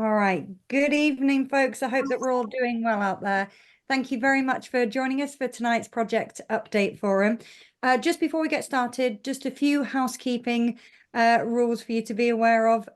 All right. Good evening, folks. I hope that we're all doing well out there. Thank you very much for joining us for tonight's project update forum. Just before we get started, just a few housekeeping rules for you to be aware of.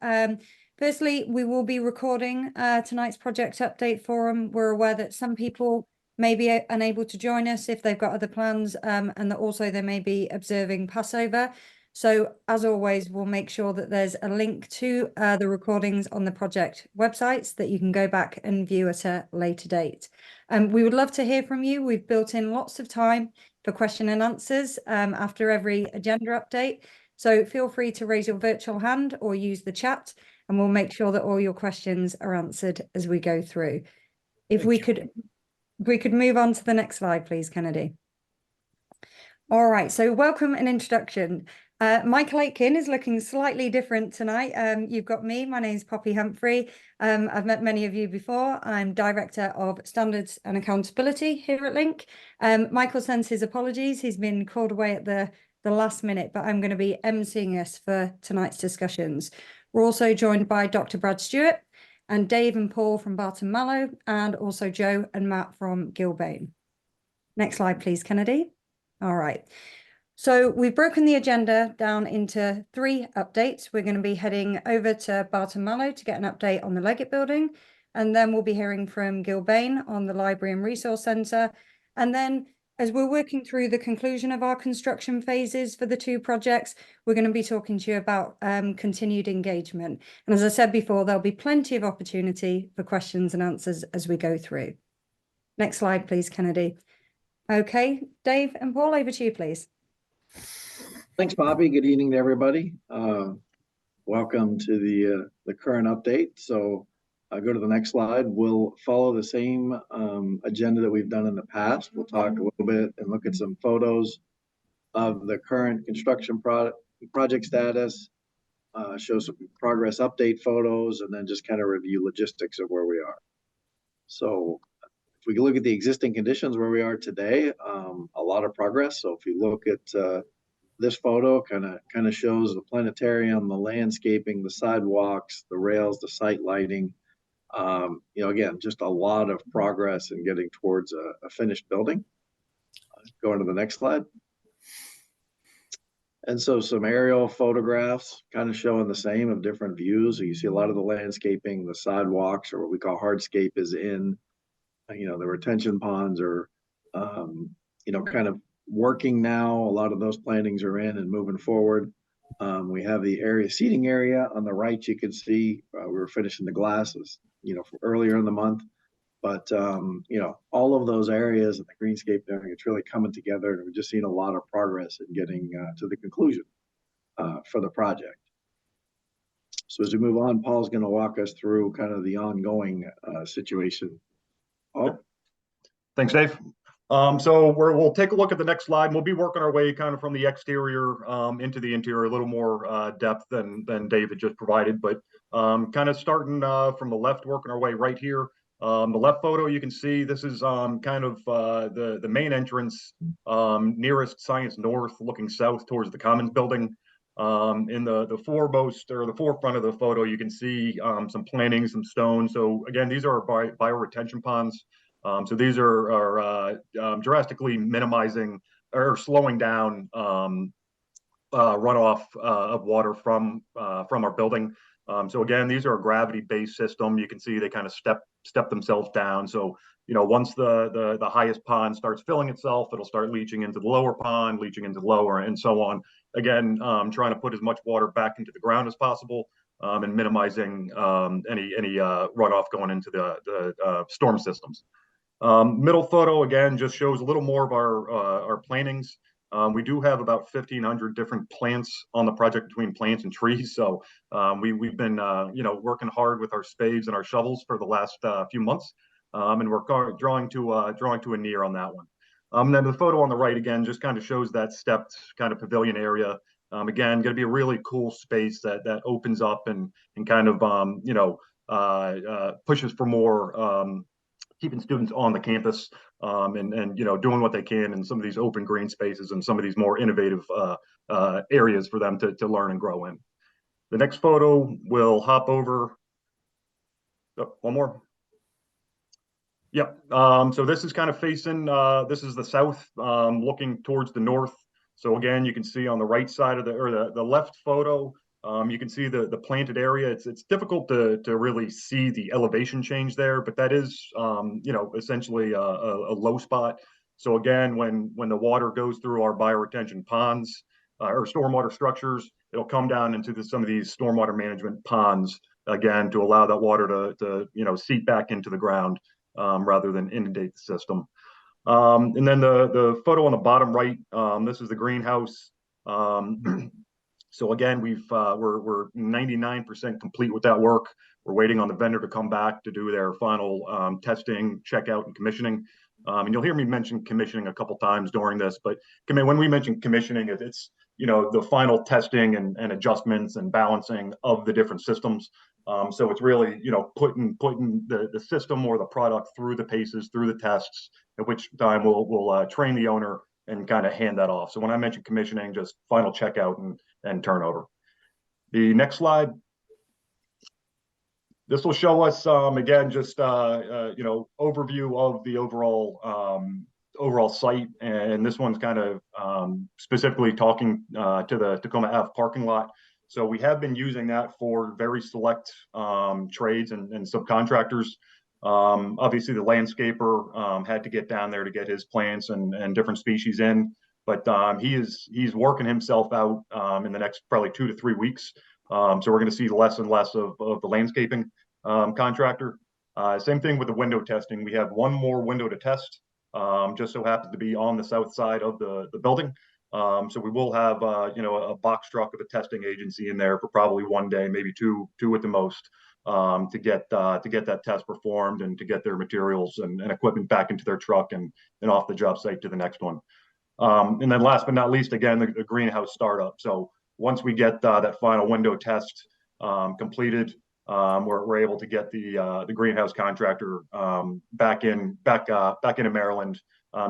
Firstly, we will be recording tonight's project update forum. We're aware that some people may be unable to join us if they've got other plans, and that also they may be observing Passover. So as always, we'll make sure that there's a link to the recordings on the project websites that you can go back and view at a later date. We would love to hear from you. We've built in lots of time for question and answers after every agenda update. So feel free to raise your virtual hand or use the chat, and we'll make sure that all your questions are answered as we go through. If we could move on to the next slide, please, Kennedy. All right, so welcome and introduction. Michael Aitken is looking slightly different tonight. You've got me. My name's Poppy Humphrey. I've met many of you before. I'm Director of Standards and Accountability here at Link. Michael sends his apologies. He's been called away at the last minute, but I'm going to be emceeing us for tonight's discussions. We're also joined by Dr. Brad Stewart and Dave and Paul from Barton Mallow, and also Joe and Matt from Gilbane. Next slide, please, Kennedy. All right. So we've broken the agenda down into 3 updates. We're going to be heading over to Barton Mallow to get an update on the Leggett building. And then we'll be hearing from Gilbane on the Library and Resource Centre. And then as we're working through the conclusion of our construction phases for the 2 projects, we're going to be talking to you about continued engagement. And as I said before, there'll be plenty of opportunity for questions and answers as we go through. Next slide, please, Kennedy. Okay, Dave and Paul, over to you, please. Thanks, Poppy. Good evening to everybody. Welcome to the current update. So go to the next slide. We'll follow the same agenda that we've done in the past. We'll talk a little bit and look at some photos of the current construction project status, show some progress update photos, and then just kind of review logistics of where we are. So if we look at the existing conditions where we are today, a lot of progress. So if you look at this photo, kind of shows the planetarium, the landscaping, the sidewalks, the rails, the site lighting. Again, just a lot of progress in getting towards a finished building. Go on to the next slide. And so some aerial photographs kind of showing the same of different views. So you see a lot of the landscaping, the sidewalks, or what we call hardscape is in. The retention ponds are, kind of working now. A lot of those plantings are in and moving forward. We have the seating area on the right. You can see we were finishing the glasses, from earlier in the month. But, all of those areas and the greenscape there, it's really coming together. And we've just seen a lot of progress in getting to the conclusion for the project. So as we move on, Paul's going to walk us through kind of the ongoing situation. Oh, thanks, Dave. So we'll take a look at the next slide. We'll be working our way kind of from the exterior into the interior, a little more depth than David just provided, but kind of starting from the left, working our way right here. The left photo, you can see this is kind of the main entrance nearest Science North, looking south towards the Commons building. In the foremost or the forefront of the photo, you can see some plantings, some stone. So again, these are bioretention ponds. So these are drastically minimizing or slowing down runoff of water from our building. So again, these are a gravity-based system. You can see they kind of step themselves down. So once the highest pond starts filling itself, it'll start leaching into the lower pond, leaching into the lower, and so on. Again, trying to put as much water back into the ground as possible, and minimizing any runoff going into the storm systems. Middle photo, again, just shows a little more of our plantings. We do have about 1,500 different plants on the project between plants and trees. So we've been, working hard with our spades and our shovels for the last few months, and we're drawing to a near on that one. And then the photo on the right, again, just kind of shows that stepped kind of pavilion area. Again, going to be a really cool space that opens up and kind of, pushes for more keeping students on the campus and doing what they can in some of these open green spaces and some of these more innovative areas for them to learn and grow in. The next photo will hop over Oh, one more. Yep. So this is kind of facing, this is the south, looking towards the north. So again, you can see on the right side of the left photo, you can see the planted area. It's difficult to really see the elevation change there, but that is, essentially a low spot. So again, when the water goes through our bioretention ponds or stormwater structures, it'll come down into some of these stormwater management ponds again to allow that water to seep back into the ground. Rather than inundate the system. And then the photo on the bottom right, this is the greenhouse. So again, we're 99% complete with that work. We're waiting on the vendor to come back to do their final testing, checkout, and commissioning. And you'll hear me mention commissioning a couple times during this, but when we mention commissioning, it's the final testing and adjustments and balancing of the different systems. So it's really putting the system or the product through the paces, through the tests, at which time we'll train the owner and kind of hand that off. So when I mention commissioning, just final checkout and turnover. The next slide. This will show us again just overview of the overall site, and this one's kind of specifically talking to the Takoma Ave parking lot. So we have been using that for very select trades and subcontractors. Obviously, the landscaper had to get down there to get his plants and different species in, but he's working himself out in the next probably 2 to 3 weeks. So we're going to see less and less of the landscaping contractor. Same thing with the window testing. We have one more window to test. Just so happens to be on the south side of the building. So we will have a box truck of a testing agency in there for probably 1 day, maybe two at the most, to get that test performed and to get their materials and equipment back into their truck and off the job site to the next one. And then last but not least, again, the greenhouse startup. So once we get that final window test completed, we're able to get the greenhouse contractor back into Maryland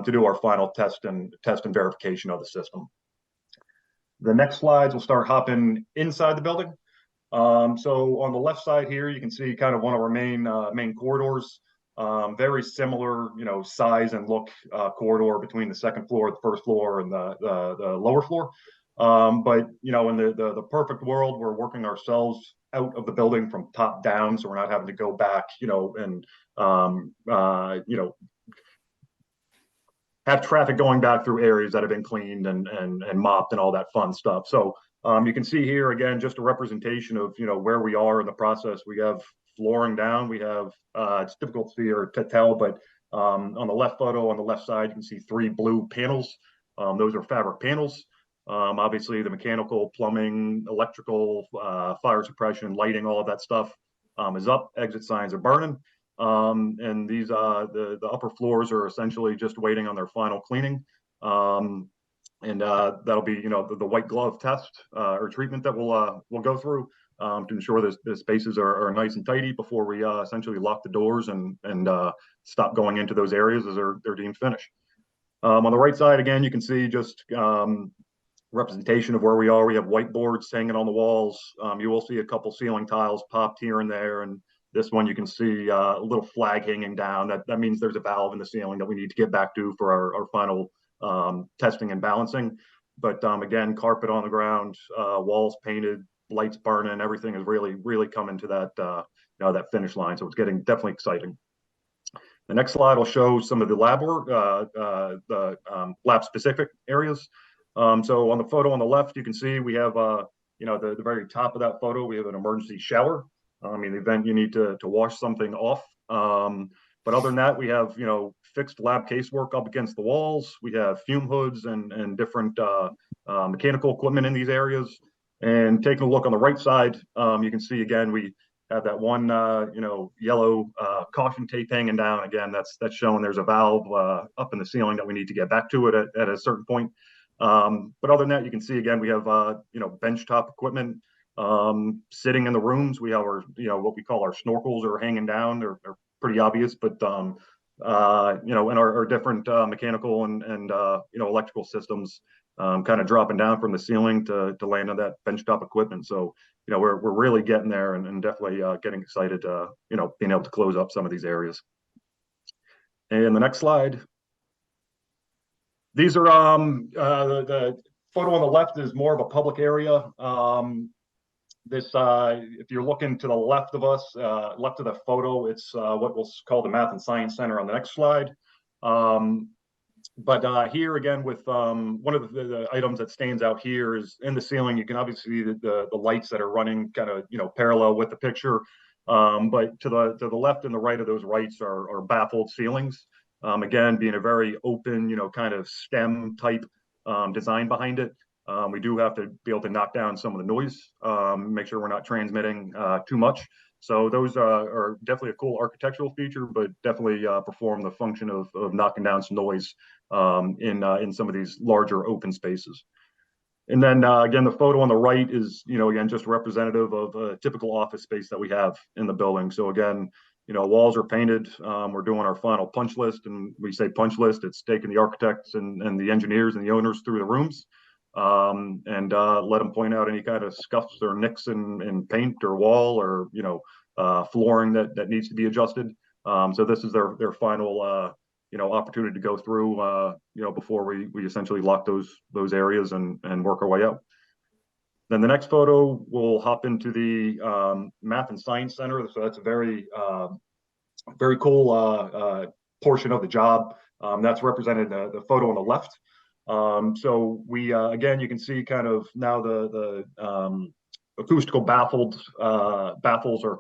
to do our final test and verification of the system. The next slides will start hopping inside the building. So on the left side here, you can see kind of one of our main corridors. Very similar, size and look corridor between the second floor, the first floor, and the lower floor. But in the perfect world, we're working ourselves out of the building from top down, so we're not having to go back, and have traffic going back through areas that have been cleaned and mopped and all that fun stuff. So you can see here again just a representation of where we are in the process. We have flooring down. We have it's difficult to see or to tell, but on the left photo on the left side, you can see 3 blue panels. Those are fabric panels. Obviously, the mechanical, plumbing, electrical, fire suppression, lighting, all of that stuff is up. Exit signs are burning. And these the upper floors are essentially just waiting on their final cleaning. And that'll be the white glove test or treatment that we'll go through to ensure the spaces are nice and tidy before we essentially lock the doors and stop going into those areas as they're deemed finished. On the right side, again, you can see just representation of where we are. We have whiteboards hanging on the walls. You will see a couple ceiling tiles popped here and there, and this one you can see a little flag hanging down. That means there's a valve in the ceiling that we need to get back to for our final testing and balancing. But again, carpet on the ground, walls painted, lights burning, everything is really coming to that that finish line. So it's getting definitely exciting. The next slide will show some of the lab work, the lab specific areas. So on the photo on the left, you can see we have the very top of that photo, we have an emergency shower. In the event you need to wash something off. But other than that, we have fixed lab casework up against the walls. We have fume hoods and different mechanical equipment in these areas. And taking a look on the right side, you can see again we have that one yellow caution tape hanging down. Again, that's showing there's a valve up in the ceiling that we need to get back to it at a certain point. But other than that, you can see again we have benchtop equipment sitting in the rooms. We have our what we call our snorkels are hanging down. They're pretty obvious, but and our different mechanical and electrical systems kind of dropping down from the ceiling to land on that benchtop equipment. So, we're really getting there and definitely getting excited, being able to close up some of these areas. And the next slide. These are the photo on the left is more of a public area. If you're looking to the left of us, left of the photo, it's what we'll call the Math and Science Center on the next slide. But here again, with one of the items that stands out here is in the ceiling. You can obviously see the lights that are running kind of parallel with the picture. But to the left and the right of those lights are baffled ceilings. Again, being a very open, kind of STEM type design behind it. We do have to be able to knock down some of the noise, make sure we're not transmitting too much. So those are definitely a cool architectural feature, but definitely perform the function of knocking down some noise in some of these larger open spaces. And then again, the photo on the right is, again, just representative of a typical office space that we have in the building. So again, walls are painted. We're doing our final punch list, and we say punch list, it's taking the architects and the engineers and the owners through the rooms and let them point out any kind of scuffs or nicks in paint or wall or, flooring that needs to be adjusted. So this is their final, opportunity to go through, before we essentially lock those areas and work our way out. Then the next photo, we'll hop into the Math and Science Center. So that's a very cool portion of the job. That's represented the photo on the left. So we again, you can see kind of now the acoustical baffles are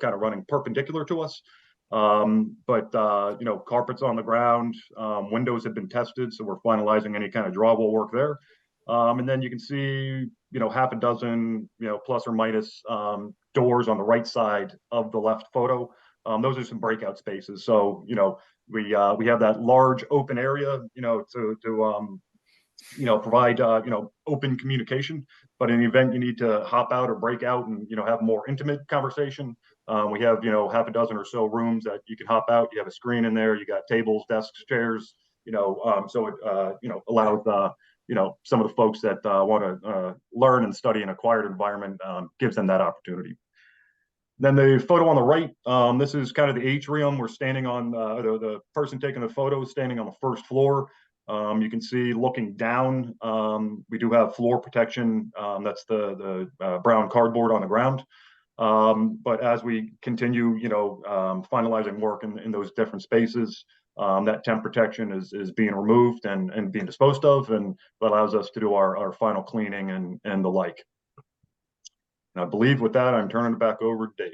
kind of running perpendicular to us. But carpets on the ground, windows have been tested, so we're finalizing any kind of drywall work there. And then you can see, half a dozen, plus or minus doors on the right side of the left photo. Those are some breakout spaces. So, we have that large open area, to provide, open communication. But in the event you need to hop out or break out and, have a more intimate conversation, we have, half a dozen or so rooms that you can hop out. You have a screen in there. You got tables, desks, chairs, so it, allows, some of the folks that want to learn and study in a quiet environment, gives them that opportunity. Then the photo on the right, this is kind of the atrium. We're standing on, the person taking the photo is standing on the first floor. You can see looking down, we do have floor protection. That's the brown cardboard on the ground. But as we continue, finalizing work in those different spaces, that temp protection is being removed and being disposed of, and that allows us to do our final cleaning and the like. And I believe with that, I'm turning it back over to Dave.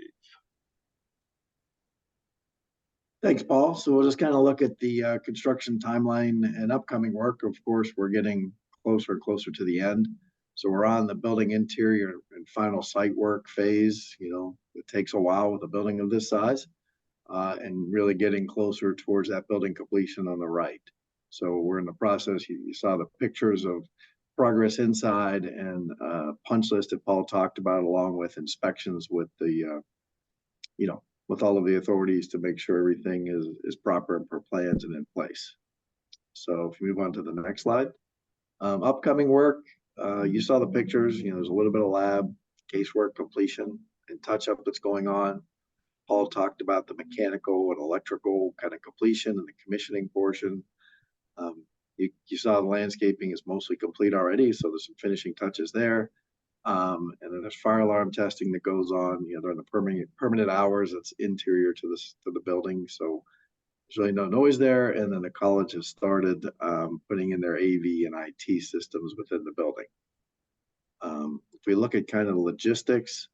Thanks, Paul. So we'll just kind of look at the construction timeline and upcoming work. Of course, we're getting closer and closer to the end. So we're on the building interior and final site work phase. It takes a while with a building of this size, and really getting closer towards that building completion on the right. So we're in the process. You saw the pictures of progress inside and punch list that Paul talked about, along with inspections with the, with all of the authorities to make sure everything is proper and per plans and in place. So if you move on to the next slide, upcoming work, you saw the pictures. There's a little bit of lab casework completion and touch up that's going on. Paul talked about the mechanical and electrical kind of completion and the commissioning portion. You saw the landscaping is mostly complete already, so there's some finishing touches there. And then there's fire alarm testing that goes on, during the permanent hours. That's interior to the building, so there's really no noise there. And then the college has started putting in their AV and IT systems within the building. If we look at kind of the logistics,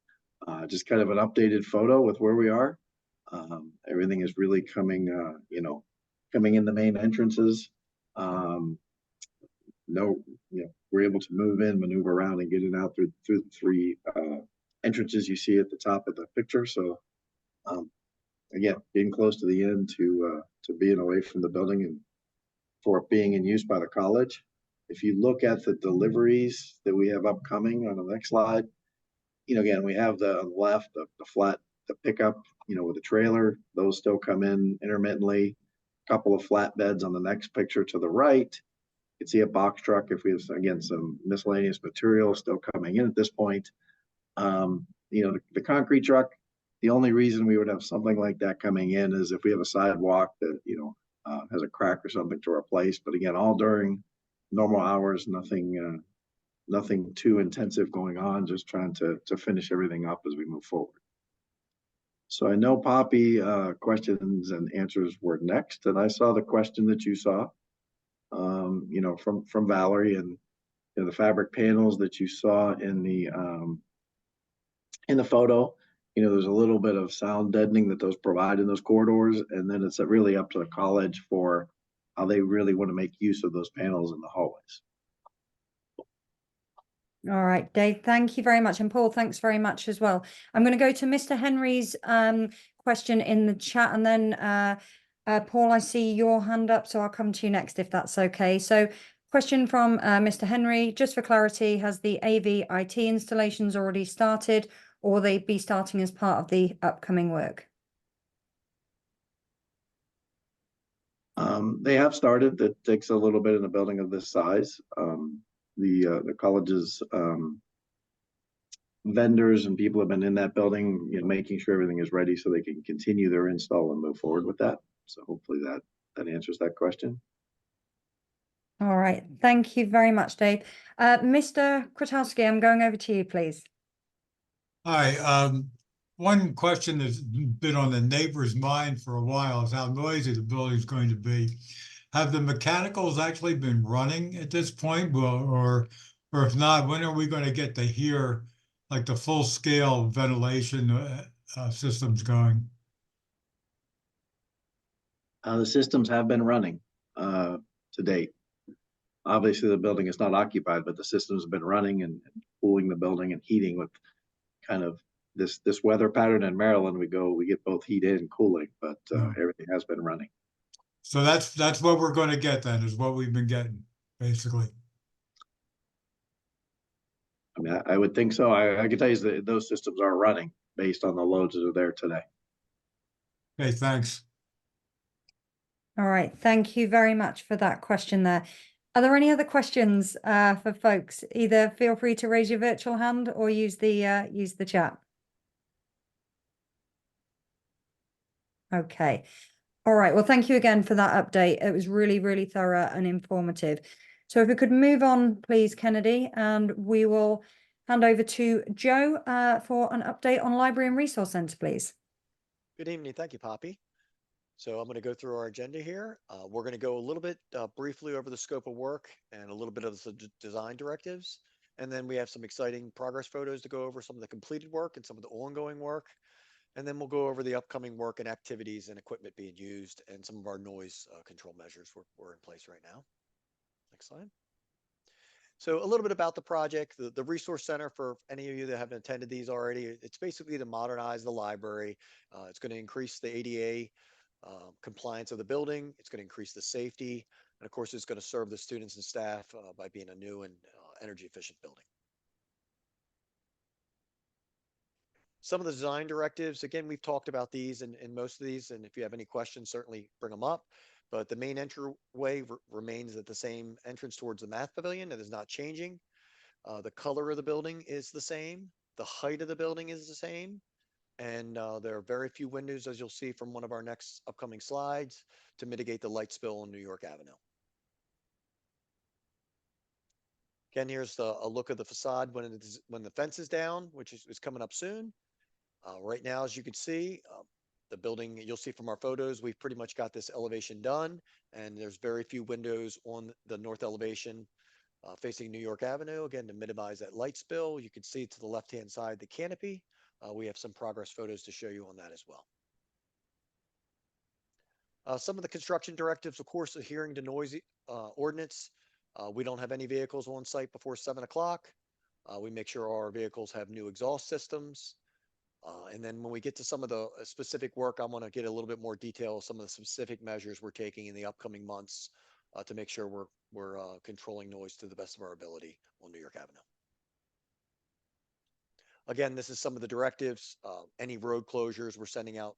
just kind of an updated photo with where we are. Everything is really coming in the main entrances. We're able to move in, maneuver around, and get in out through the three entrances you see at the top of the picture. So again, getting close to the end to being away from the building and for it being in use by the college. If you look at the deliveries that we have upcoming on the next slide, again, we have on the left, the pickup, with the trailer. Those still come in intermittently. A couple of flatbeds on the next picture to the right. could see a box truck if we have, again, some miscellaneous material still coming in at this point. The concrete truck, the only reason we would have something like that coming in is if we have a sidewalk that, has a crack or something to replace. But again, all during normal hours, nothing too intensive going on, just trying to finish everything up as we move forward. So I know Poppy, questions and answers were next, and I saw the question that you saw, from Valerie, and the fabric panels that you saw in the photo. There's a little bit of sound deadening that those provide in those corridors, and then it's really up to the college for how they really want to make use of those panels in the hallways. All right, Dave, thank you very much. And Paul, thanks very much as well. I'm going to go to Mr. Henry's question in the chat, and then Paul, I see your hand up, so I'll come to you next if that's okay. So question from Mr. Henry, just for clarity, has the AV IT installations already started, or will they be starting as part of the upcoming work? They have started. That takes a little bit in a building of this size. The college's vendors and people have been in that building, making sure everything is ready so they can continue their install and move forward with that. So hopefully that answers that question. All right, thank you very much, Dave. Mr. Kwiatkowski, I'm going over to you, please. Hi, one question that's been on the neighbor's mind for a while is how noisy the building is going to be. Have the mechanicals actually been running at this point? Or if not, when are we going to get to hear like the full scale ventilation systems going? The systems have been running to date. Obviously, the building is not occupied, but the systems have been running and cooling the building and heating with kind of this weather pattern in Maryland. We get both heat and cooling, but everything has been running. So that's what we're going to get then, is what we've been getting, basically. I mean, I would think so. I can tell you that those systems are running based on the loads that are there today. Okay, thanks. All right, thank you very much for that question there. Are there any other questions for folks? Either feel free to raise your virtual hand or use the chat. Okay. All right. Well, thank you again for that update. It was really, really thorough and informative. So if we could move on, please, Kennedy, and we will hand over to Joe for an update on Library and Resource Centre, please. Good evening. Thank you, Poppy. So I'm going to go through our agenda here. We're going to go a little bit briefly over the scope of work and a little bit of the design directives. And then we have some exciting progress photos to go over some of the completed work and some of the ongoing work. And then we'll go over the upcoming work and activities and equipment being used and some of our noise control measures we're in place right now. Next slide. So a little bit about the project, the Resource Center, for any of you that haven't attended these already, it's basically to modernize the library. It's going to increase the ADA compliance of the building. It's going to increase the safety. And of course, it's going to serve the students and staff by being a new and energy efficient building. Some of the design directives, again, we've talked about these in most of these, and if you have any questions, certainly bring them up. But the main entryway remains at the same entrance towards the math pavilion. It is not changing. The color of the building is the same. The height of the building is the same. And there are very few windows, as you'll see from one of our next upcoming slides, to mitigate the light spill on New York Avenue. Again, here's a look of the facade when the fence is down, which is coming up soon. Right now, as you can see, the building, you'll see from our photos, we've pretty much got this elevation done, and there's very few windows on the north elevation facing New York Avenue. Again, to minimize that light spill, you can see to the left-hand side the canopy. We have some progress photos to show you on that as well. Some of the construction directives, of course, adhering to noise ordinance. We don't have any vehicles on site before 7 o'clock. We make sure our vehicles have new exhaust systems. And then when we get to some of the specific work, I want to get a little bit more detail, some of the specific measures we're taking in the upcoming months to make sure we're controlling noise to the best of our ability on New York Avenue. Again, this is some of the directives. Any road closures, we're sending out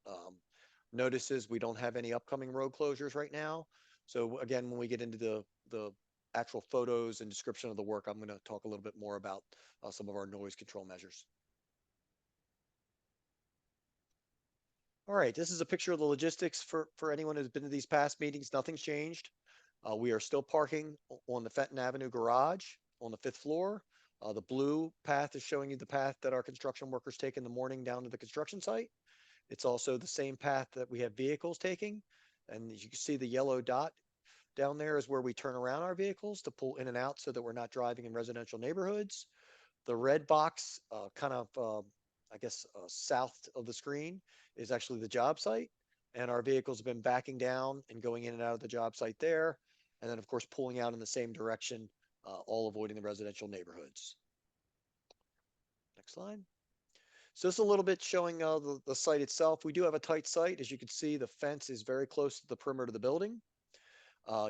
notices. We don't have any upcoming road closures right now. So again, when we get into the actual photos and description of the work, I'm going to talk a little bit more about some of our noise control measures. All right, this is a picture of the logistics for anyone who's been to these past meetings. Nothing's changed. We are still parking on the Fenton Avenue garage on the 5th floor. The blue path is showing you the path that our construction workers take in the morning down to the construction site. It's also the same path that we have vehicles taking. And as you can see, the yellow dot down there is where we turn around our vehicles to pull in and out so that we're not driving in residential neighborhoods. The red box, south of the screen is actually the job site. And our vehicles have been backing down and going in and out of the job site there. And then, of course, pulling out in the same direction, all avoiding the residential neighborhoods. Next slide. So just a little bit showing the site itself. We do have a tight site. As you can see, the fence is very close to the perimeter of the building.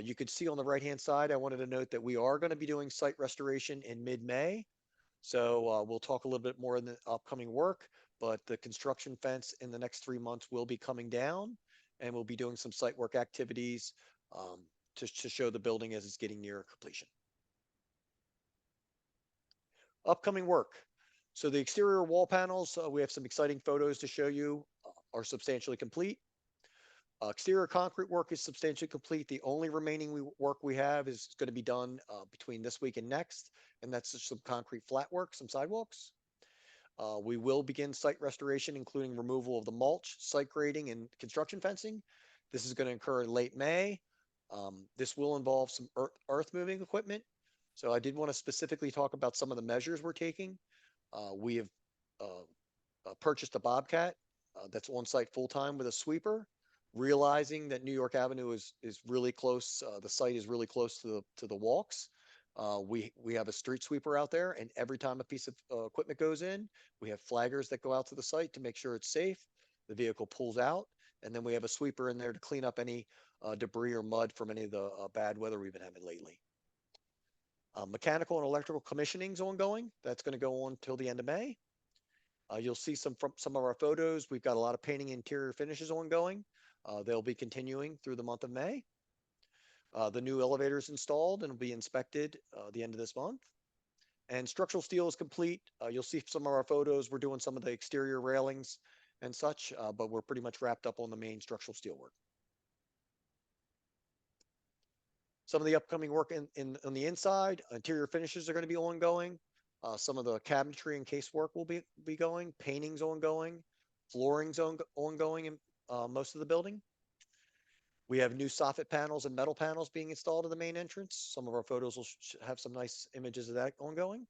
You can see on the right-hand side, I wanted to note that we are going to be doing site restoration in mid-May. So we'll talk a little bit more in the upcoming work, but the construction fence in the next 3 months will be coming down, and we'll be doing some site work activities to show the building as it's getting near completion. Upcoming work. So the exterior wall panels, we have some exciting photos to show you, are substantially complete. Exterior concrete work is substantially complete. The only remaining work we have is going to be done between this week and next, and that's just some concrete flat work, some sidewalks. We will begin site restoration, including removal of the mulch, site grading, and construction fencing. This is going to occur in late May. This will involve some earth moving equipment. So I did want to specifically talk about some of the measures we're taking. We have purchased a Bobcat that's on site full time with a sweeper, realizing that New York Avenue is really close. The site is really close to the walks. We have a street sweeper out there, and every time a piece of equipment goes in, we have flaggers that go out to the site to make sure it's safe. The vehicle pulls out, and then we have a sweeper in there to clean up any debris or mud from any of the bad weather we've been having lately. Mechanical and electrical commissioning is ongoing. That's going to go on till the end of May. You'll see some of our photos. We've got a lot of painting interior finishes ongoing. They'll be continuing through the month of May. The new elevator is installed and will be inspected the end of this month. And structural steel is complete. You'll see some of our photos. We're doing some of the exterior railings and such, but we're pretty much wrapped up on the main structural steel work. Some of the upcoming work on the inside, interior finishes are going to be ongoing. Some of the cabinetry and casework will be going. Painting's ongoing. Flooring's ongoing in most of the building. We have new soffit panels and metal panels being installed in the main entrance. Some of our photos will have some nice images of that ongoing.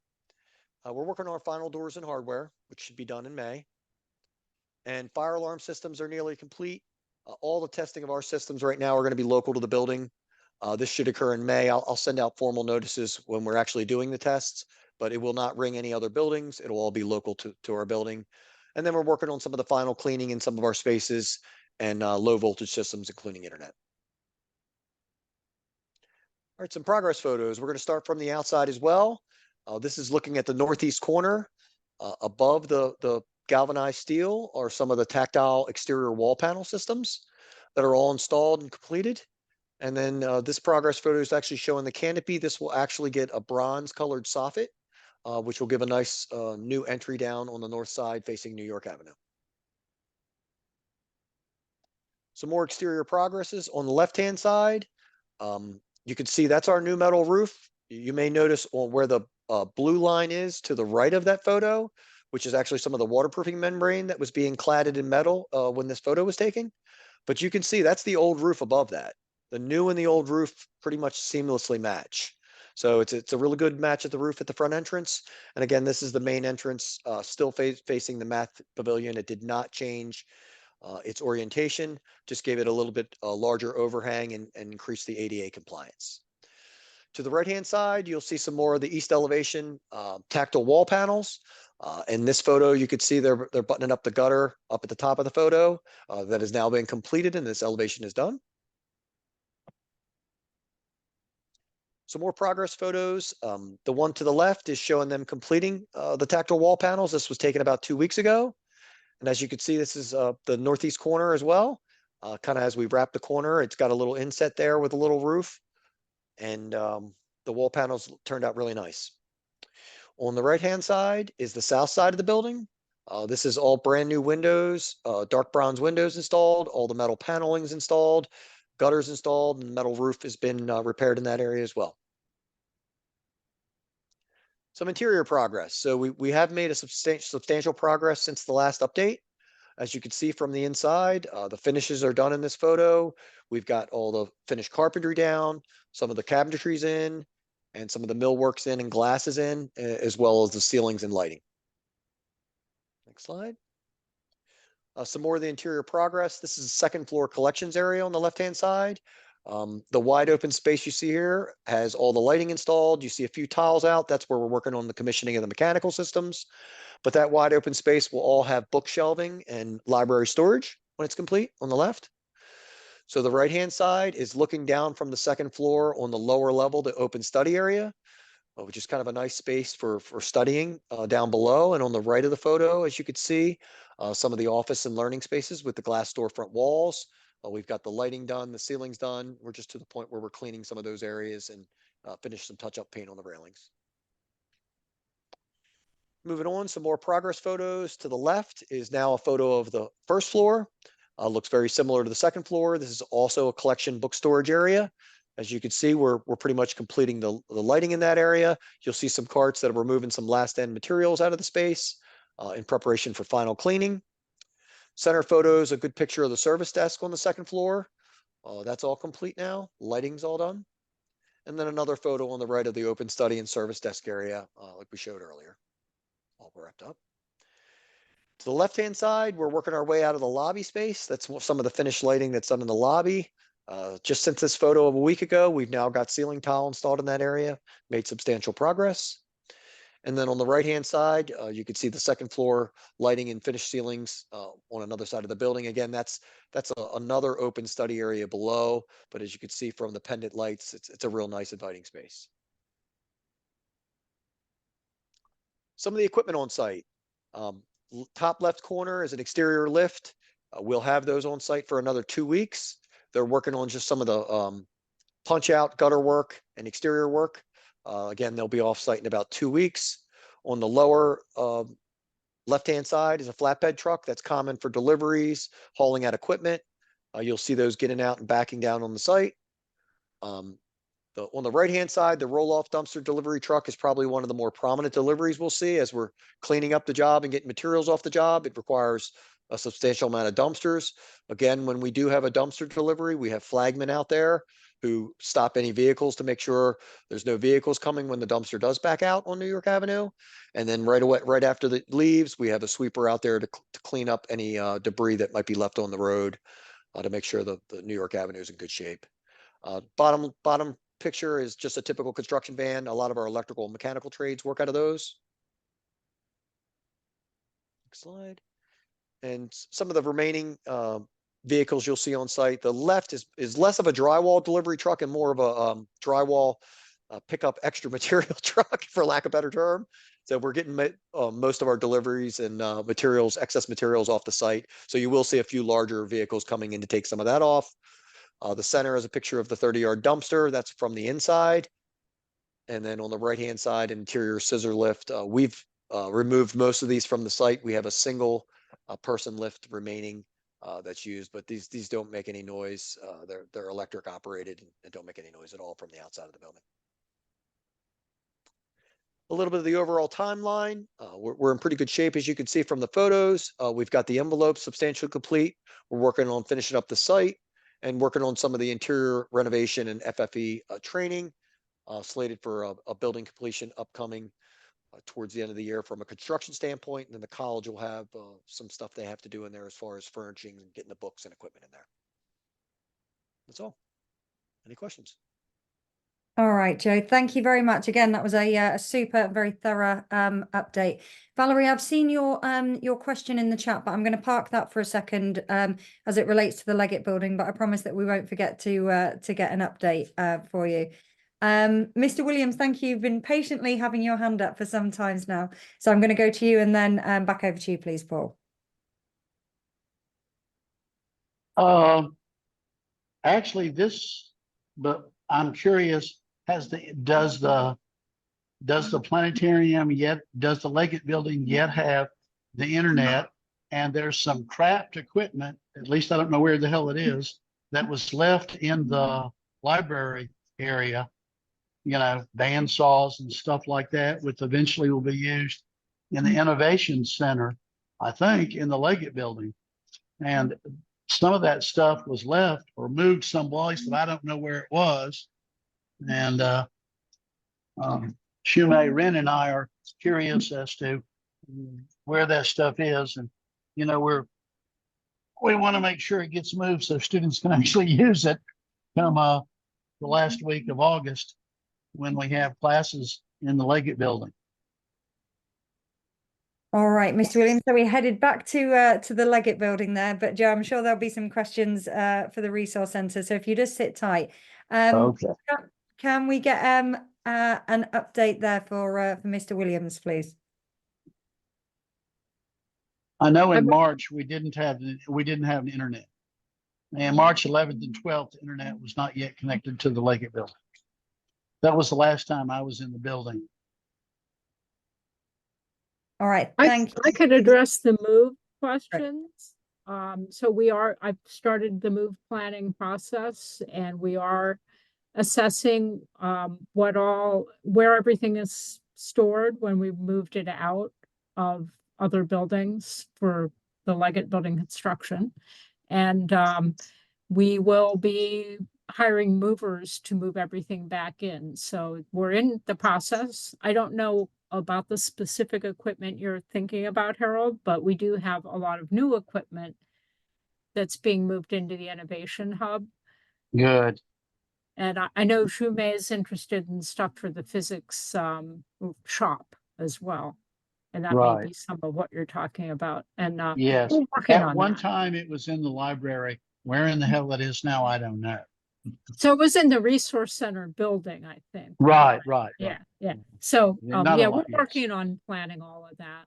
We're working on our final doors and hardware, which should be done in May. And fire alarm systems are nearly complete. All the testing of our systems right now are going to be local to the building. This should occur in May. I'll send out formal notices when we're actually doing the tests, but it will not ring any other buildings. It'll all be local to our building. And then we're working on some of the final cleaning in some of our spaces and low voltage systems, including internet. All right, some progress photos. We're going to start from the outside as well. This is looking at the northeast corner. Above the galvanized steel are some of the tactile exterior wall panel systems that are all installed and completed. And then this progress photo is actually showing the canopy. This will actually get a bronze colored soffit, which will give a nice new entry down on the north side facing New York Avenue. Some more exterior progresses on the left-hand side. You can see that's our new metal roof. You may notice on where the blue line is to the right of that photo, which is actually some of the waterproofing membrane that was being cladded in metal when this photo was taken. But you can see that's the old roof above that. The new and the old roof pretty much seamlessly match. So it's a really good match at the roof at the front entrance. And again, this is the main entrance, still facing the math pavilion. It did not change its orientation, just gave it a little bit larger overhang and increased the ADA compliance. To the right-hand side, you'll see some more of the east elevation tactile wall panels. In this photo, you could see they're buttoning up the gutter up at the top of the photo that has now been completed and this elevation is done. Some more progress photos. The one to the left is showing them completing the tactile wall panels. This was taken about 2 weeks ago. And as you can see, this is the northeast corner as well. Kind of as we wrap the corner, it's got a little inset there with a little roof. And the wall panels turned out really nice. On the right-hand side is the south side of the building. This is all brand new windows, dark bronze windows installed, all the metal paneling's installed, gutters installed, and metal roof has been repaired in that area as well. Some interior progress. So we have made a substantial progress since the last update. As you can see from the inside, the finishes are done in this photo. We've got all the finished carpentry down, some of the cabinetry's in, and some of the millwork's in and glass is in, as well as the ceilings and lighting. Next slide. Some more of the interior progress. This is the second floor collections area on the left-hand side. The wide open space you see here has all the lighting installed. You see a few tiles out. That's where we're working on the commissioning of the mechanical systems. But that wide open space will all have book shelving and library storage when it's complete on the left. So the right-hand side is looking down from the second floor on the lower level, the open study area, which is kind of a nice space for studying down below. And on the right of the photo, as you can see, some of the office and learning spaces with the glass storefront walls. We've got the lighting done, the ceilings done. We're just to the point where we're cleaning some of those areas and finish some touch-up paint on the railings. Moving on, some more progress photos. To the left is now a photo of the first floor. Looks very similar to the second floor. This is also a collection book storage area. As you can see, we're pretty much completing the lighting in that area. You'll see some carts that are removing some last end materials out of the space in preparation for final cleaning. Center photo is a good picture of the service desk on the second floor. That's all complete now. Lighting's all done. And then another photo on the right of the open study and service desk area, like we showed earlier. All wrapped up. To the left-hand side, we're working our way out of the lobby space. That's some of the finished lighting that's done in the lobby. Just since this photo of a week ago, we've now got ceiling tile installed in that area, made substantial progress. And then on the right-hand side, you can see the second floor lighting and finished ceilings on another side of the building. Again, that's another open study area below, but as you can see from the pendant lights, it's a real nice inviting space. Some of the equipment on site. Top left corner is an exterior lift. We'll have those on site for another 2 weeks. They're working on just some of the punch out gutter work and exterior work. Again, they'll be off site in about 2 weeks. On the lower left-hand side is a flatbed truck that's common for deliveries, hauling out equipment. You'll see those getting out and backing down on the site. On the right-hand side, the roll-off dumpster delivery truck is probably one of the more prominent deliveries we'll see as we're cleaning up the job and getting materials off the job. It requires a substantial amount of dumpsters. Again, when we do have a dumpster delivery, we have flagmen out there who stop any vehicles to make sure there's no vehicles coming when the dumpster does back out on New York Avenue. And then right after it leaves, we have a sweeper out there to clean up any debris that might be left on the road to make sure the New York Avenue is in good shape. Bottom picture is just a typical construction van. A lot of our electrical and mechanical trades work out of those. Next slide. And some of the remaining vehicles you'll see on site. The left is less of a drywall delivery truck and more of a drywall pickup extra material truck, for lack of a better term. So we're getting most of our deliveries and excess materials off the site. So you will see a few larger vehicles coming in to take some of that off. The center is a picture of the 30-yard dumpster. That's from the inside. And then on the right-hand side, interior scissor lift. We've removed most of these from the site. We have a single person lift remaining that's used, but these don't make any noise. They're electric operated and don't make any noise at all from the outside of the building. A little bit of the overall timeline. We're in pretty good shape, as you can see from the photos. We've got the envelope substantially complete. We're working on finishing up the site and working on some of the interior renovation and FFE training, slated for a building completion upcoming towards the end of the year from a construction standpoint. And then the college will have some stuff they have to do in there as far as furnishing and getting the books and equipment in there. That's all. Any questions? All right, Joe, thank you very much. Again, that was a super, very thorough update. Valerie, I've seen your question in the chat, but I'm going to park that for a second as it relates to the Leggett building, but I promise that we won't forget to get an update for you. Mr. Williams, thank you. You've been patiently having your hand up for some times now. So I'm going to go to you and then back over to you, please, Paul. Actually, but I'm curious, does the planetarium yet, does the Leggett building yet have the internet? And there's some craft equipment, at least I don't know where the hell it is, that was left in the library area, band saws and stuff like that, which eventually will be used in the Innovation Center, I think, in the Leggett building. And some of that stuff was left or moved someplace that I don't know where it was. And Shumei, Ren, and I are curious as to where that stuff is. And, we want to make sure it gets moved so students can actually use it come the last week of August when we have classes in the Leggett building. All right, Mr. Williams. So we headed back to the Leggett building there, but Joe, I'm sure there'll be some questions for the resource center. So if you just sit tight. Okay. Can we get an update there for Mr. Williams, please? I know in March we didn't have an internet. And March 11th and 12th, the internet was not yet connected to the Leggett building. That was the last time I was in the building. All right, I could address the move questions. I've started the move planning process, and we are assessing where everything is stored when we moved it out of other buildings for the Leggett building construction. And we will be hiring movers to move everything back in. So we're in the process. I don't know about the specific equipment you're thinking about, Harold, but we do have a lot of new equipment that's being moved into the Innovation Hub. Good. And I know Shumei is interested in stuff for the physics shop as well. And that may be some of what you're talking about. And yes, we're working at on one that. time it was in the library. Where in the hell it is now, I don't know. So it was in the Resource Center building, I think. Right. Yeah. So Not yeah, a we're lot, yes. working on planning all of that.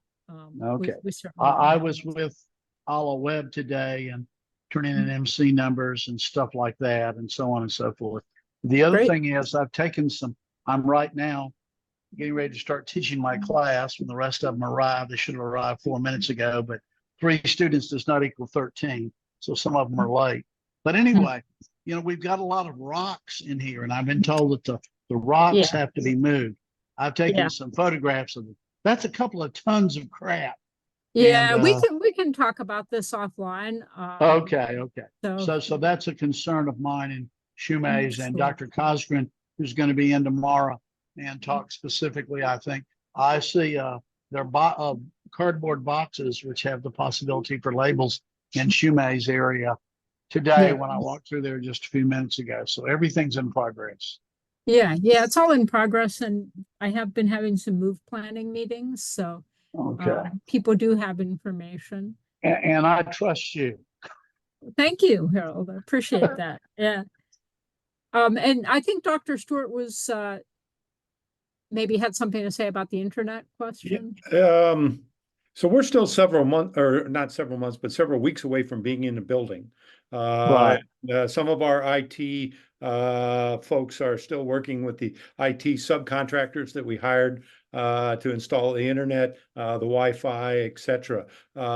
Okay. We certainly I don't was have- with Ala Webb today and turning in MC numbers and stuff like that and so on and so forth. The other Great. thing is I'm right now getting ready to start teaching my class when the rest of them arrive. They should have arrived 4 minutes ago, but 3 students does not equal 13. So some of them are late. But anyway, we've got a lot of rocks in here, and I've been told that the rocks have to be moved. I've taken some photographs of them. That's a couple of tons of crap. Yeah, And, we can talk about this offline. Okay. So So that's a concern of mine and Shumei's and Sure. Dr. Cosgren, who's going to be in tomorrow and talk specifically. I think I see their cardboard boxes, which have the possibility for labels in Shumei's area today when I walked through there just a few minutes ago. So everything's in progress. yeah, it's all in progress, and I have been having some move planning meetings. So Okay. people do have information. And I trust you. Thank you, Harold. I appreciate that. Yeah. And I think Dr. Stewart was maybe had something to say about the internet question. So we're still several months, or not several months, but several weeks away from being in the building. Right. Some of our IT folks are still working with the IT subcontractors that we hired to install the internet, the Wi-Fi, etc.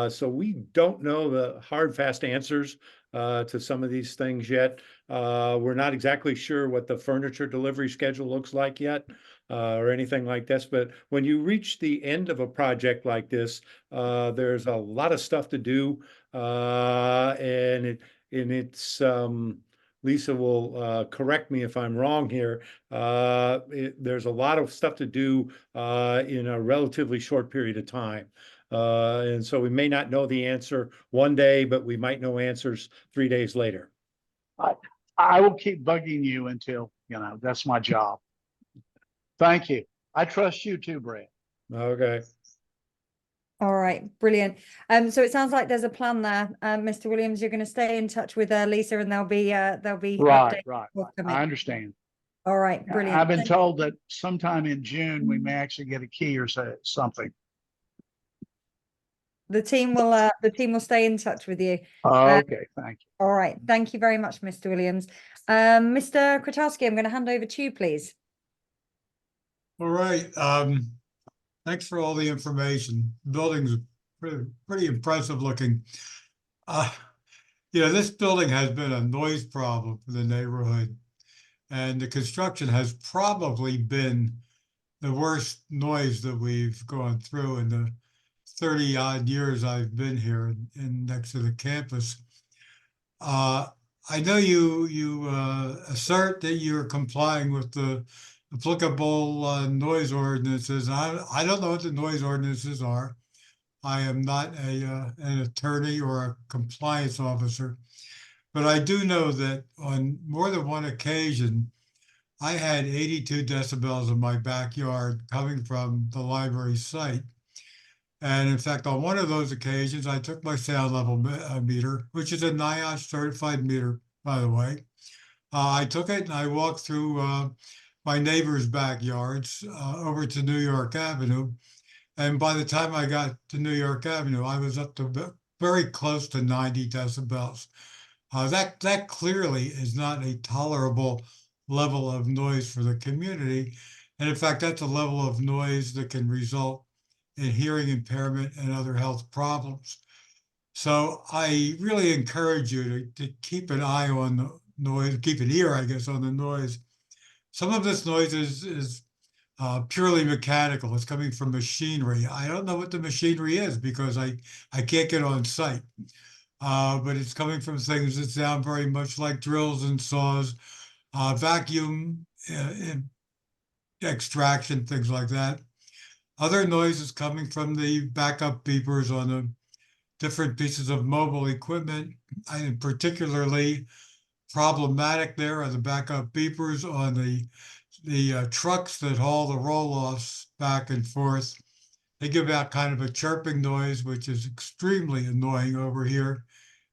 So we don't know the hard, fast answers to some of these things yet. We're not exactly sure what the furniture delivery schedule looks like yet. Or anything like this, but when you reach the end of a project like this, there's a lot of stuff to do, and it's Lisa will correct me if I'm wrong here. There's a lot of stuff to do in a relatively short period of time. And so we may not know the answer one day, but we might know answers 3 days later. I will keep bugging you until, that's my job. Thank you. I trust you too, Brad. Okay. All right, brilliant. So it sounds like there's a plan there. Mr. Williams, you're going to stay in touch with Lisa, and there'll be Right. updates I forthcoming. understand. All right, brilliant. I've been told that sometime in June we may actually get a key or something. The team will stay in touch with you. Okay, thank you. All right, thank you very much, Mr. Williams. Mr. Kwiatkowski, I'm going to hand over to you, please. All right. Thanks for all the information. Building's pretty impressive looking. Uh, this building has been a noise problem for the neighborhood, and the construction has probably been the worst noise that we've gone through in the 30 odd years I've been here in next to the campus. I know you assert that you're complying with the applicable noise ordinances. I don't know what the noise ordinances are. I am not an attorney or a compliance officer, but I do know that on more than one occasion, I had 82 decibels in my backyard coming from the library site. And in fact, on one of those occasions, I took my sound level meter, which is a NIOSH certified meter, by the way. I took it and I walked through my neighbor's backyards over to New York Avenue. And by the time I got to New York Avenue, I was up to very close to 90 decibels. That clearly is not a tolerable level of noise for the community. And in fact, that's a level of noise that can result in hearing impairment and other health problems. So I really encourage you to keep an eye on the noise, keep an ear, I guess, on the noise. Some of this noise is purely mechanical. It's coming from machinery. I don't know what the machinery is because I can't get on site. But it's coming from things that sound very much like drills and saws, vacuum extraction, things like that. Other noise is coming from the backup beepers on the different pieces of mobile equipment. And particularly problematic there are the backup beepers on the trucks that haul the roll-offs back and forth. They give out kind of a chirping noise, which is extremely annoying over here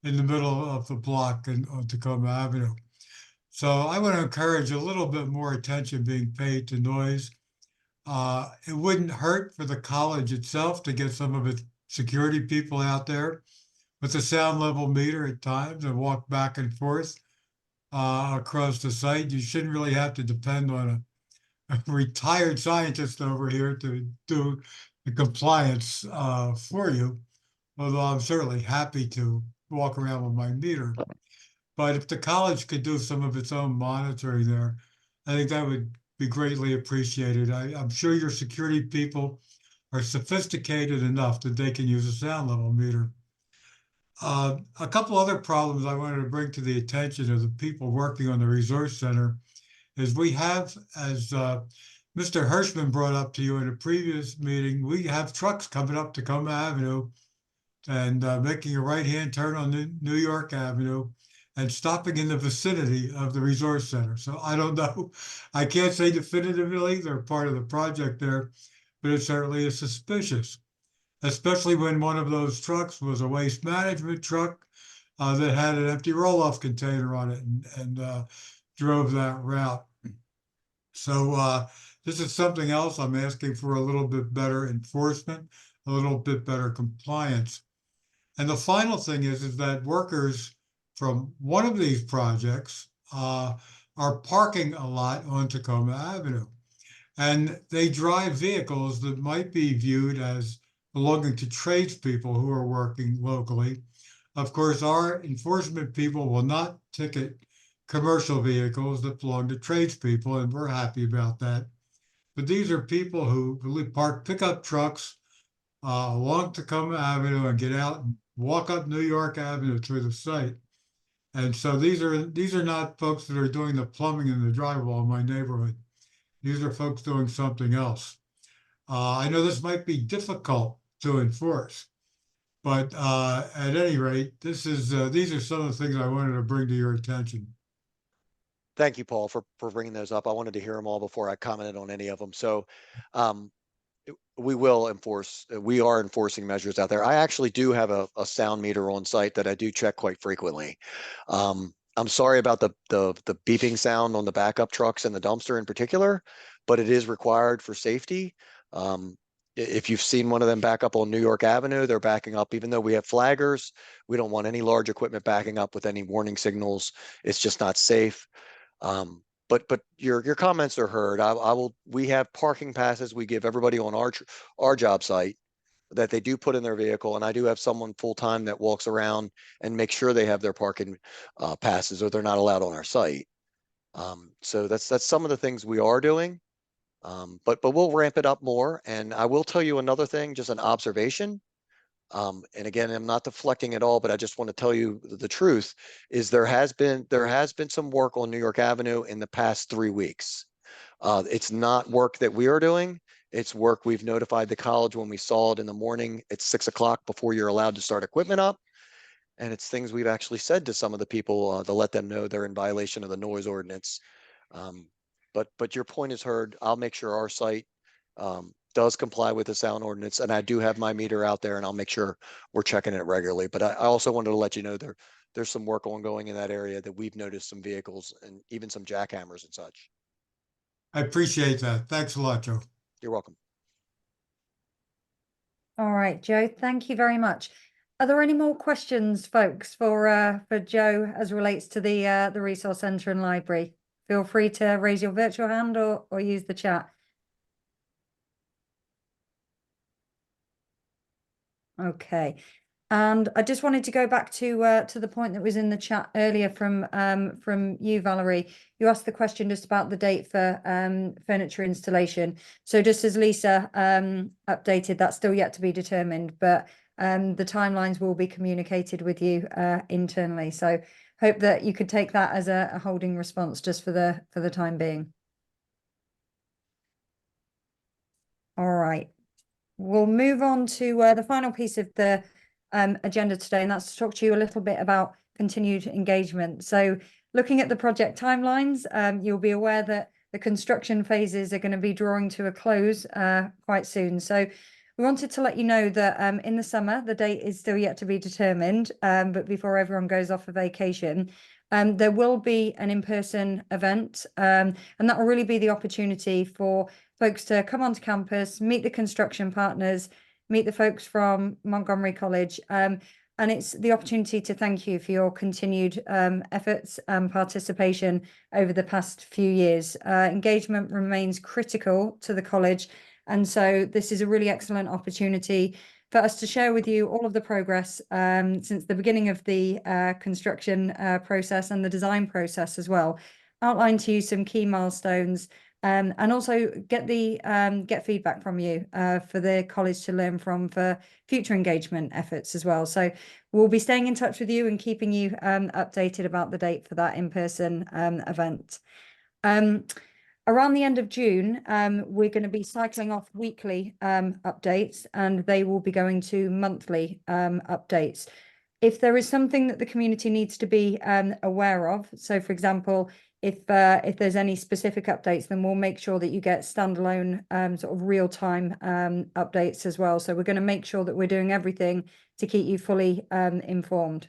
in the middle of the block on Takoma Avenue. So I want to encourage a little bit more attention being paid to noise. It wouldn't hurt for the college itself to get some of its security people out there with a sound level meter at times and walk back and forth across the site. You shouldn't really have to depend on a retired scientist over here to do the compliance for you, although I'm certainly happy to walk around with my meter. But if the college could do some of its own monitoring there, I think that would be greatly appreciated. I'm sure your security people are sophisticated enough that they can use a sound level meter. A couple other problems I wanted to bring to the attention of the people working on the resource center is we have, as Mr. Hirschman brought up to you in a previous meeting, we have trucks coming up Takoma Avenue and making a right-hand turn on New York Avenue and stopping in the vicinity of the resource center. So I don't know. I can't say definitively they're part of the project there, but it certainly is suspicious, especially when one of those trucks was a waste management truck that had an empty roll-off container on it and drove that route. So this is something else I'm asking for a little bit better enforcement, a little bit better compliance. And the final thing is that workers from one of these projects are parking a lot on Takoma Avenue. And they drive vehicles that might be viewed as belonging to tradespeople who are working locally. Of course, our enforcement people will not ticket commercial vehicles that belong to tradespeople, and we're happy about that. But these are people who park pickup trucks along Takoma Avenue and get out and walk up New York Avenue through the site. And so these are not folks that are doing the plumbing in the drywall in my neighborhood. These are folks doing something else. I know this might be difficult to enforce, but at any rate, these are some of the things I wanted to bring to your attention. Thank you, Paul, for bringing those up. I wanted to hear them all before I commented on any of them. So we will enforce, we are enforcing measures out there. I actually do have a sound meter on site that I do check quite frequently. I'm sorry about the beeping sound on the backup trucks and the dumpster in particular, but it is required for safety. If you've seen one of them back up on New York Avenue, they're backing up, even though we have flaggers. We don't want any large equipment backing up with any warning signals. It's just not safe. but your comments are heard. We have parking passes we give everybody on our job site that they do put in their vehicle. And I do have someone full-time that walks around and makes sure they have their parking passes, or they're not allowed on our site. So that's some of the things we are doing. But we'll ramp it up more. And I will tell you another thing, just an observation. And again, I'm not deflecting at all, but I just want to tell you the truth is there has been some work on New York Avenue in the past 3 weeks. It's not work that we are doing. It's work we've notified the college when we saw it in the morning at 6 o'clock before you're allowed to start equipment up. And it's things we've actually said to some of the people to let them know they're in violation of the noise ordinance. But your point is heard. I'll make sure our site does comply with the sound ordinance, and I do have my meter out there, and I'll make sure we're checking it regularly. But I also wanted to let you know there's some work ongoing in that area that we've noticed some vehicles and even some jackhammers and such. I appreciate that. Thanks a lot, Joe. You're welcome. All right, Joe, thank you very much. Are there any more questions, folks, for Joe as relates to the Resource Centre and Library? Feel free to raise your virtual hand or use the chat. Okay. And I just wanted to go back to the point that was in the chat earlier from you, Valerie. You asked the question just about the date for furniture installation. So just as Lisa updated, that's still yet to be determined, but the timelines will be communicated with you internally. So hope that you could take that as a holding response just for the time being. All right. We'll move on to the final piece of the agenda today, and that's to talk to you a little bit about continued engagement. So looking at the project timelines, you'll be aware that the construction phases are going to be drawing to a close quite soon. So we wanted to let you know that in the summer, the date is still yet to be determined, but before everyone goes off for vacation, there will be an in-person event, and that will really be the opportunity for folks to come onto campus, meet the construction partners, meet the folks from Montgomery College, and it's the opportunity to thank you for your continued efforts and participation over the past few years. Engagement remains critical to the college, and so this is a really excellent opportunity for us to share with you all of the progress since the beginning of the construction process and the design process as well. Outline to you some key milestones, and also get feedback from you for the college to learn from for future engagement efforts as well. So we'll be staying in touch with you and keeping you updated about the date for that in-person event. Around the end of June, we're going to be cycling off weekly updates, and they will be going to monthly updates. If there is something that the community needs to be aware of, so for example, if there's any specific updates, then we'll make sure that you get standalone sort of real-time updates as well. So we're going to make sure that we're doing everything to keep you fully informed.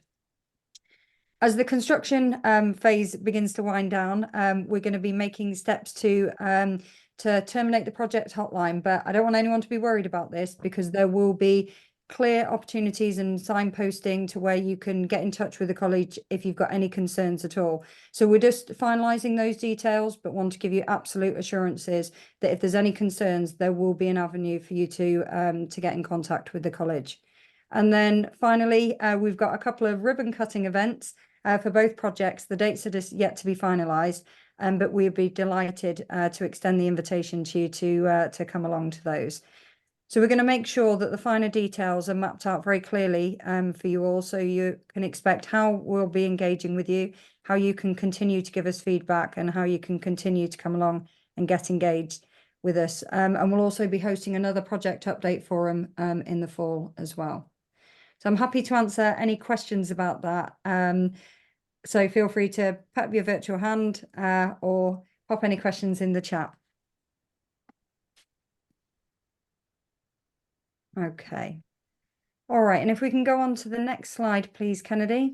As the construction phase begins to wind down, we're going to be making steps to terminate the project hotline, but I don't want anyone to be worried about this because there will be clear opportunities and signposting to where you can get in touch with the college if you've got any concerns at all. So we're just finalizing those details, but want to give you absolute assurances that if there's any concerns, there will be an avenue for you to get in contact with the college. And then finally, we've got a couple of ribbon cutting events for both projects. The dates are just yet to be finalized, but we'd be delighted to extend the invitation to you to come along to those. So we're going to make sure that the finer details are mapped out very clearly for you all, so you can expect how we'll be engaging with you, how you can continue to give us feedback, and how you can continue to come along and get engaged with us. And we'll also be hosting another project update forum in the fall as well. So I'm happy to answer any questions about that. So feel free to put up your virtual hand or pop any questions in the chat. Okay. All right. And if we can go on to the next slide, please, Kennedy.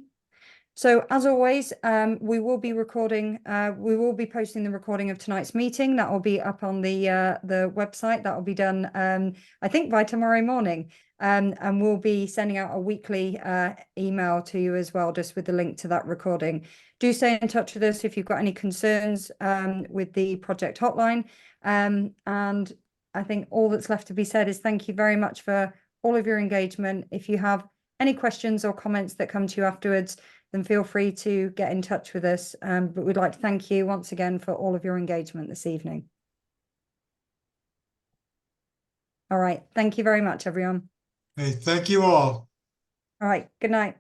So as always, we will be recording, we will be posting the recording of tonight's meeting. That will be up on the website. That will be done, I think, by tomorrow morning. And we'll be sending out a weekly email to you as well, just with the link to that recording. Do stay in touch with us if you've got any concerns with the project hotline. And I think all that's left to be said is thank you very much for all of your engagement. If you have any questions or comments that come to you afterwards, then feel free to get in touch with us. But we'd like to thank you once again for all of your engagement this evening. All right. Thank you very much, everyone. Hey, thank you all. All right. Good night.